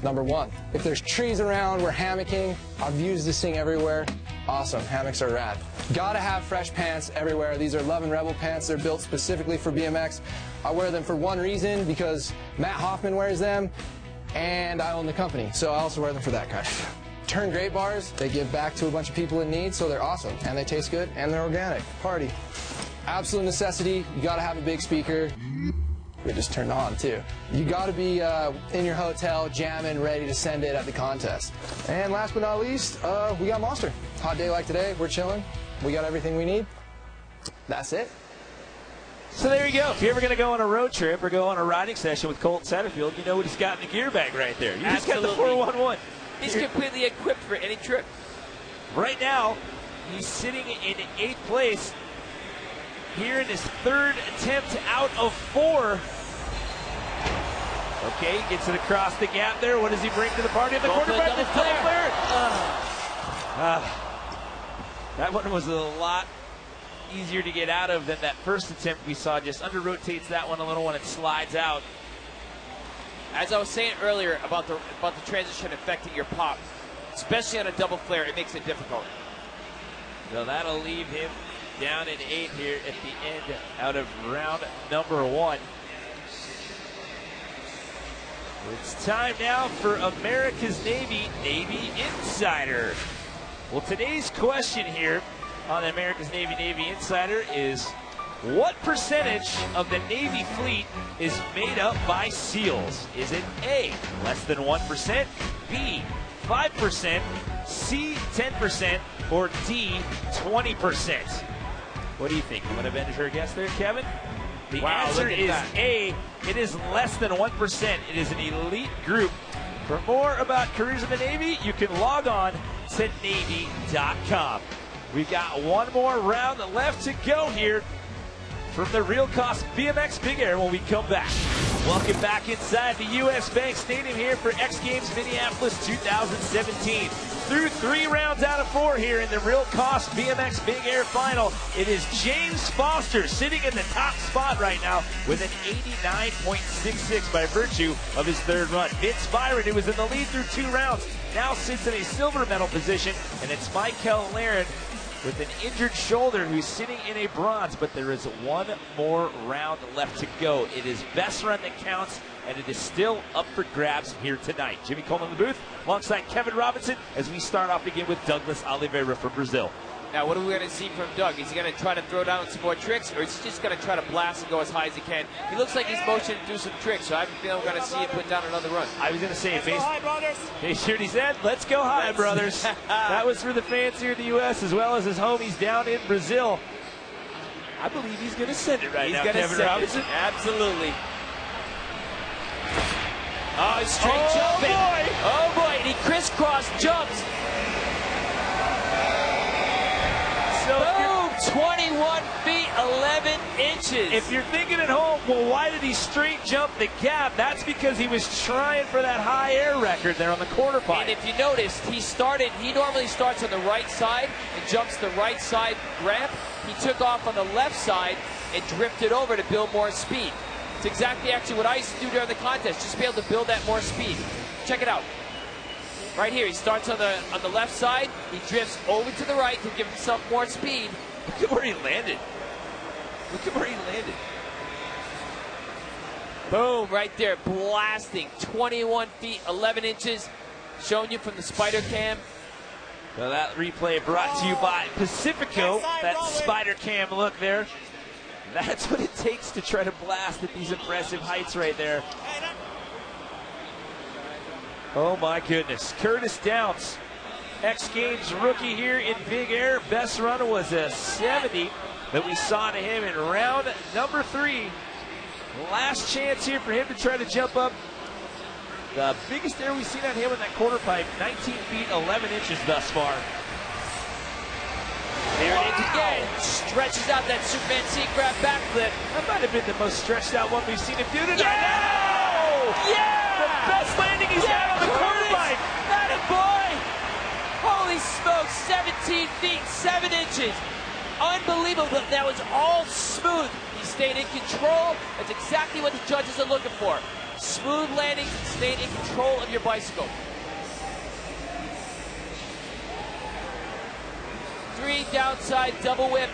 S3: Number 1, if there's trees around, we're hammocking. I've used this thing everywhere. Awesome, hammocks are rad. Gotta have fresh pants everywhere. These are Love and Rebel pants. They're built specifically for BMX. I wear them for one reason, because Matt Hoffman wears them, and I own the company, so I also wear them for that guy. Turn Great bars, they give back to a bunch of people in need, so they're awesome, and they taste good, and they're organic. Party. Absolute necessity, you gotta have a big speaker. We just turned on too. You gotta be in your hotel, jamming, ready to send it at the contest. And last but not least, we got Monster. Hot day like today, we're chilling. We got everything we need. That's it.
S1: So there you go. If you're ever going to go on a road trip or go on a riding session with Colt Satterfield, you know what he's got in the gear bag right there. You just got the 411.
S2: He's completely equipped for any trip.
S1: Right now, he's sitting in 8th place here in his 3rd attempt out of 4. Okay, he gets it across the gap there. What does he bring to the party? The quarterback is double flare. That one was a lot easier to get out of than that first attempt we saw. Just under rotates that one a little when it slides out.
S2: As I was saying earlier about the transition affecting your pop, especially on a double flare, it makes it difficult.
S1: So that'll leave him down in 8 here at the end out of round number 1. It's time now for America's Navy Insider. Well, today's question here on the America's Navy Insider is, what percentage of the Navy fleet is made up by SEALs? Is it A, less than 1%, B, 5%, C, 10%, or D, 20%? What do you think? You want to venture a guess there, Kevin? The answer is A. It is less than 1%. It is an elite group. For more about careers in the Navy, you can log on to Navy.com. We've got one more round left to go here from the Real Cost BMX Big Air when we come back. Welcome back inside the U.S. Bank Stadium here for X Games Minneapolis 2017. Through 3 rounds out of 4 here in the Real Cost BMX Big Air Final, it is James Foster sitting in the top spot right now with an 89.66 by virtue of his 3rd run. Vince Byron, who was in the lead through 2 rounds, now sits in a silver medal position, and it's Michael Laren with an injured shoulder who's sitting in a bronze, but there is one more round left to go. It is best run that counts, and it is still up for grabs here tonight. Jimmy Coleman in the booth alongside Kevin Robinson as we start off again with Douglas Oliveira from Brazil.
S2: Now, what are we going to see from Doug? Is he going to try to throw down some more tricks, or is he just going to try to blast and go as high as he can? He looks like he's motioning to do some tricks, so I have a feeling we're going to see him put down another run.
S1: I was going to say, he said, let's go high, brothers. That was for the fans here in the U.S. as well as his homies down in Brazil. I believe he's going to send it right now, Kevin Robinson.
S2: Absolutely. Oh, straight jumping.
S1: Boy.
S2: Oh, boy. And he across, jumps. Boom, 21 feet, 11 inches.
S1: If you're thinking at home, well, why did he straight jump the gap? That's because he was trying for that high air record there on the quarter pipe.
S2: And if you noticed, he normally starts on the right side and jumps the right side ramp. He took off on the left side and drifted over to build more speed. It's exactly actually what I used to do during the contest, just be able to build that more speed. Check it out. Right here, he starts on the left side, he drifts over to the right to give himself more speed.
S1: Look at where he landed. Look at where he landed.
S2: Boom, right there, blasting. 21 feet, 11 inches. Showing you from the spider cam.
S1: So that replay brought to you by Pacifico. That spider cam look there. That's what it takes to try to blast at these impressive heights right there. Oh my goodness. Curtis Downs, X Games rookie here in big air. Best run was a 70 that we saw to him in round number 3. Last chance here for him to try to jump up. The biggest air we've seen on him in that quarter pipe, 19 feet, 11 inches thus far.
S2: There it is again. Stretches out that Superman C-grab backflip.
S1: That might have been the most stretched out one we've seen him do tonight.
S2: Yeah! Yeah!
S1: The best landing he's had on the quarter pipe.
S2: That a boy! Holy smokes, 17 feet, 7 inches. Unbelievable. That was all smooth. He stayed in control. That's exactly what the judges are looking for. Smooth landings and staying in control of your bicycle. 3 downside double whip.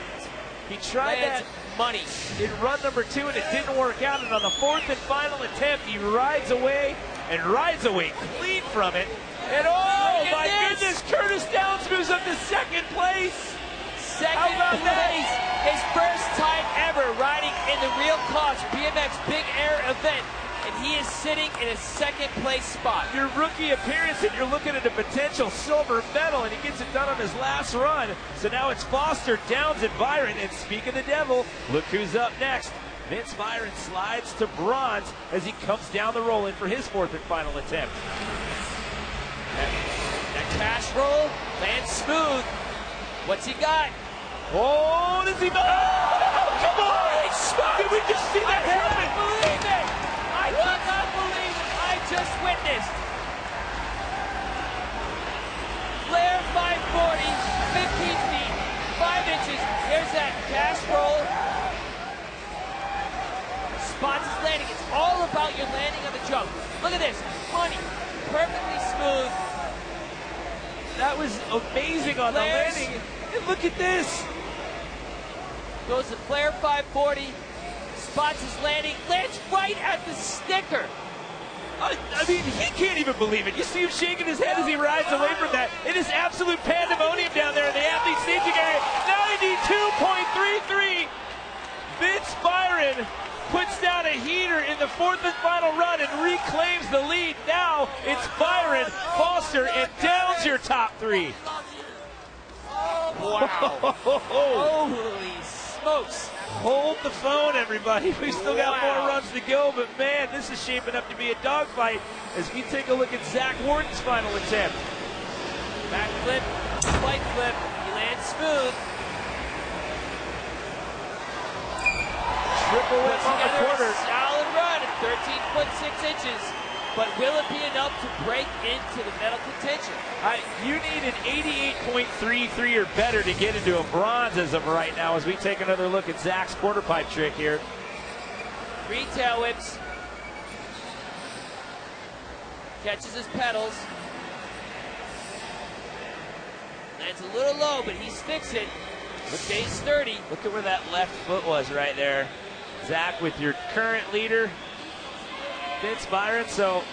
S1: He tried that
S2: money
S1: in run number 2 and it didn't work out. And on the 4th and final attempt, he rides away clean from it. And oh my goodness, Curtis Downs moves up to 2nd place.
S2: Second place, his first time ever riding in the Real Cost BMX Big Air event, and he is sitting in a 2nd place spot.
S1: Your rookie appearance, and you're looking at a potential silver medal, and he gets it done on his last run. So now it's Foster, Downs, and Byron, and speak of the devil, look who's up next. Vince Byron slides to bronze as he comes down the roll in for his 4th and final attempt.
S2: That cash roll lands smooth. What's he got?
S1: Oh, does he? Oh, come on! Did we just see that happen?
S2: I cannot believe it! I cannot believe I just witnessed. Flare 540, 15 feet, 5 inches. Here's that cash roll. Spots his landing. It's all about your landing on the jump. Look at this. Money. Perfectly smooth.
S1: That was amazing on the landing. And look at this.
S2: Goes to flare 540, spots his landing, lands right at the sticker.
S1: I mean, he can't even believe it. You see him shaking his head as he rides away from that. It is absolute pandemonium down there in the athlete staging area. 92.33. Vince Byron puts down a heater in the 4th and final run and reclaims the lead. Now it's Byron, Foster, and Downs your top 3.
S2: Wow. Holy smokes.
S1: Hold the phone, everybody. We've still got more runs to go, but man, this is shaping up to be a dogfight as we take a look at Zack Gordon's final attempt.
S2: Back flip, flight flip. He lands smooth.
S1: Triple whip on the quarter.
S2: Solid run at 13 foot 6 inches. But will it be enough to break into the medal contention?
S1: You need an 88.33 or better to get into a bronze as of right now as we take another look at Zack's quarter pipe trick here.
S2: 3 tail whips. Catches his pedals. Lands a little low, but he sticks it. Stays sturdy.
S1: Look at where that left foot was right there. Zack with your current leader, Vince Byron, so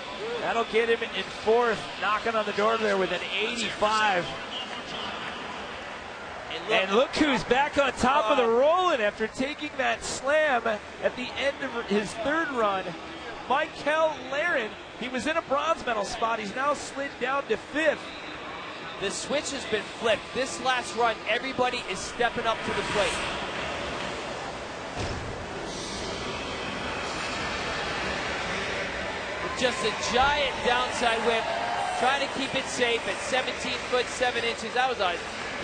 S1: that'll get him in 4th, knocking on the door there with an 85. And look who's back on top of the rolling after taking that slam at the end of his 3rd run. Michael Laren, he was in a bronze medal spot. He's now slid down to 5th.
S2: The switch has been flipped. This last run, everybody is stepping up to the plate. Just a giant downside whip. trying to keep it safe at 17 foot 7 inches. That was a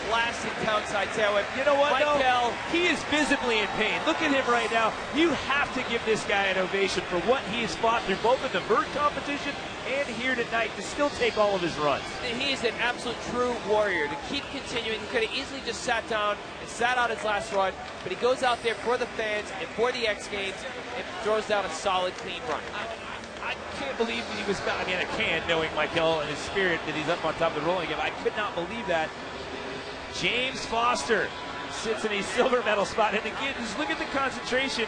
S2: blasted downside tailwhip.
S1: You know what,
S2: Michael,
S1: though? He is visibly in pain. Look at him right now. You have to give this guy an ovation for what he has fought through both in the vert competition and here tonight to still take all of his runs.
S2: He is an absolute true warrior. To keep continuing, he could have easily just sat down and sat out his last run, but he goes out there for the fans and for the X Games and throws down a solid, clean run.
S1: I can't believe he was, I mean, I can, knowing Michael and his spirit that he's up on top of the rolling game. I could not believe that. James Foster sits in a silver medal spot. And again, just look at the concentration.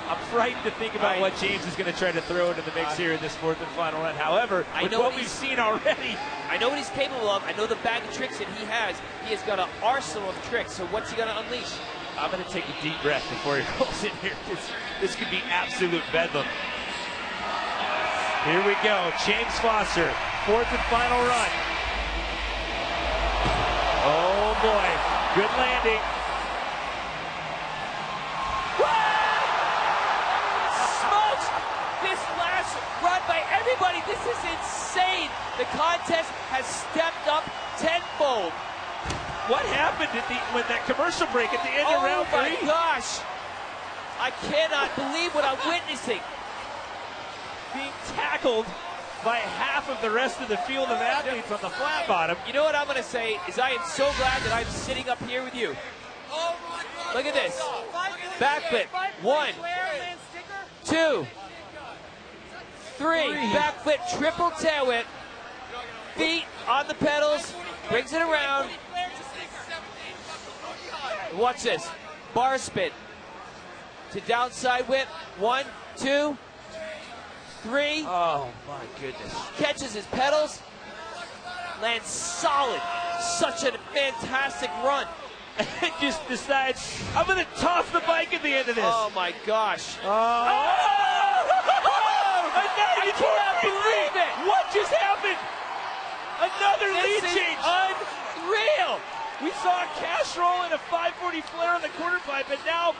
S1: I'm frightened to think about what James is going to try to throw into the mix here in this fourth and final run. However, with what we've seen already.
S2: I know what he's capable of. I know the bag of tricks that he has. He has got an arsenal of tricks. So what's he going to unleash?
S1: I'm going to take a deep breath before he rolls in here. This could be absolute bedlam. Here we go. James Foster, fourth and final run. Oh boy, good landing.
S2: Smokes! This last run by everybody, this is insane. The contest has stepped up tenfold.
S1: What happened at when that commercial break at the end of round 3?
S2: Oh my gosh! I cannot believe what I'm witnessing.
S1: Being tackled by half of the rest of the field of athletes on the flat bottom.
S2: You know what I'm going to say is I am so glad that I'm sitting up here with you. Look at this. Backflip. 1, 2, 3. Backflip, triple tail whip. Feet on the pedals. Brings it around. Watch this. Bar spin. To downside whip. 1, 2, 3.
S1: Oh my goodness.
S2: Catches his pedals. Lands solid. Such a fantastic run.
S1: And just decides, I'm going to toss the bike at the end of this.
S2: Oh my gosh.
S1: I cannot believe it. What just happened? Another lead change.
S2: Unreal.
S1: We saw a cash roll and a 540 flare on the quarter pipe, and now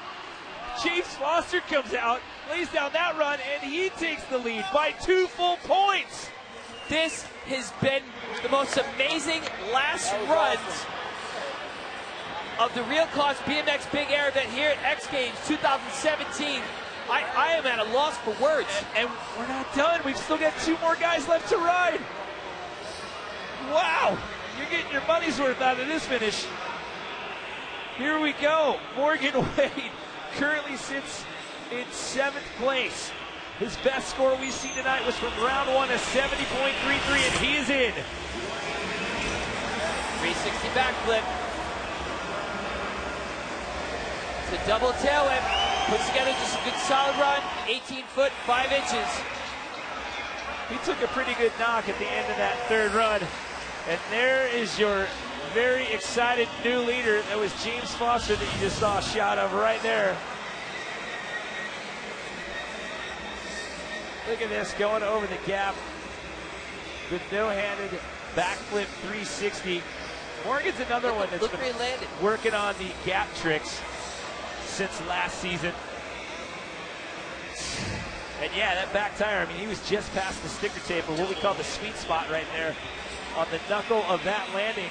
S1: James Foster comes out, lays down that run, and he takes the lead by 2 full points.
S2: This has been the most amazing last runs of the Real Cost BMX Big Air event here at X Games 2017. I am at a loss for words.
S1: And we're not done. We've still got 2 more guys left to ride. Wow. You're getting your money's worth out of this finish. Here we go. Morgan Wade currently sits in 7th place. His best score we've seen tonight was from round 1, a 70.33, and he is in.
S2: 360 backflip. It's a double tail whip. Puts together just a good solid run. 18 foot, 5 inches.
S1: He took a pretty good knock at the end of that 3rd run. And there is your very excited new leader. That was James Foster that you just saw a shot of right there. Look at this, going over the gap with no-handed backflip 360. Morgan's another one that's been working on the gap tricks since last season. And yeah, that back tire, I mean, he was just past the sticker tape, or what we call the sweet spot right there on the knuckle of that landing.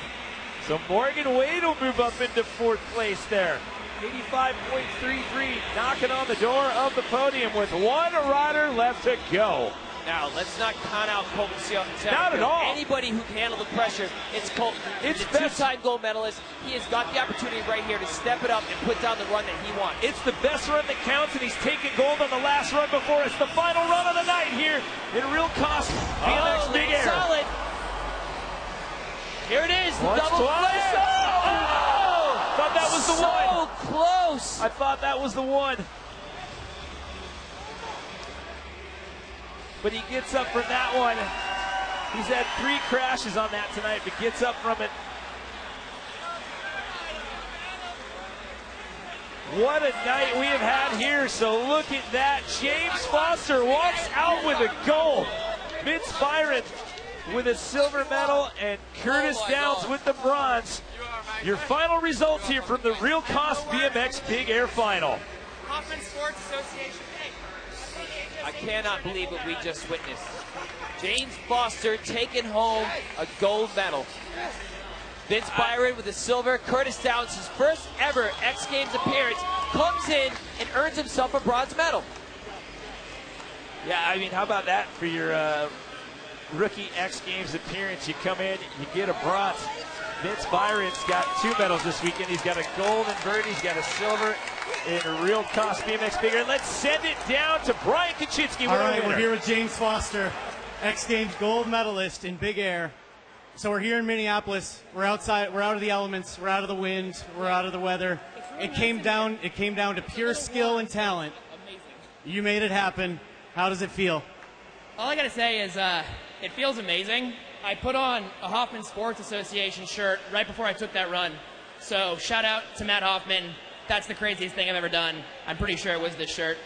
S1: So Morgan Wade will move up into 4th place there. 85.33, knocking on the door of the podium with 1 rider left to go.
S2: Now, let's not count out Colt Satterfield.
S1: Not at all.
S2: Anybody who can handle the pressure, it's Colt. He's a 2-time gold medalist. He has got the opportunity right here to step it up and put down the run that he wants.
S1: It's the best run that counts, and he's taken gold on the last run before. It's the final run of the night here in Real Cost BMX Big Air.
S2: Solid. Here it is, the
S1: Once,
S2: double
S1: twice.
S2: flare.
S1: Thought that was the one.
S2: So close.
S1: I thought that was the one. But he gets up from that one. He's had 3 crashes on that tonight, but gets up from it. What a night we have had here. So look at that. James Foster walks out with a gold. Vince Byron with a silver medal, and Curtis Downs with the bronze. Your final results here from the Real Cost BMX Big Air Final.
S11: Hoffman Sports Association. Hey.
S2: I cannot believe what we just witnessed. James Foster taking home a gold medal. Vince Byron with the silver. Curtis Downs, his first ever X Games appearance, comes in and earns himself a bronze medal.
S1: Yeah, I mean, how about that for your rookie X Games appearance? You come in, you get a bronze. Vince Byron's got 2 medals this weekend. He's got a gold in vert, he's got a silver in a real toss BMX big air. Let's send it down to Brian Kaczynski.
S6: All right, we're here with James Foster, X Games gold medalist in big air. So we're here in Minneapolis. We're outside. We're out of the elements. We're out of the wind. We're out of the weather. It came down to pure skill and talent. You made it happen. How does it feel?
S11: All I gotta say is it feels amazing. I put on a Hoffman Sports Association shirt right before I took that run. So shout out to Matt Hoffman. That's the craziest thing I've ever done. I'm pretty sure it was this shirt.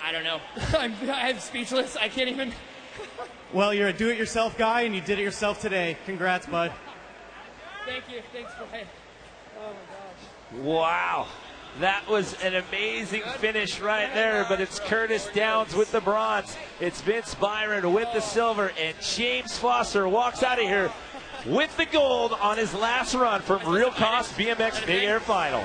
S11: I don't know. I'm speechless. I can't even.
S6: Well, you're a do-it-yourself guy, and you did it yourself today. Congrats, bud.
S11: Thank you. Thanks, Brian. Oh, my gosh.
S1: Wow. That was an amazing finish right there, but it's Curtis Downs with the bronze. It's Vince Byron with the silver, and James Foster walks out of here with the gold on his last run from Real Cost BMX Big Air Final.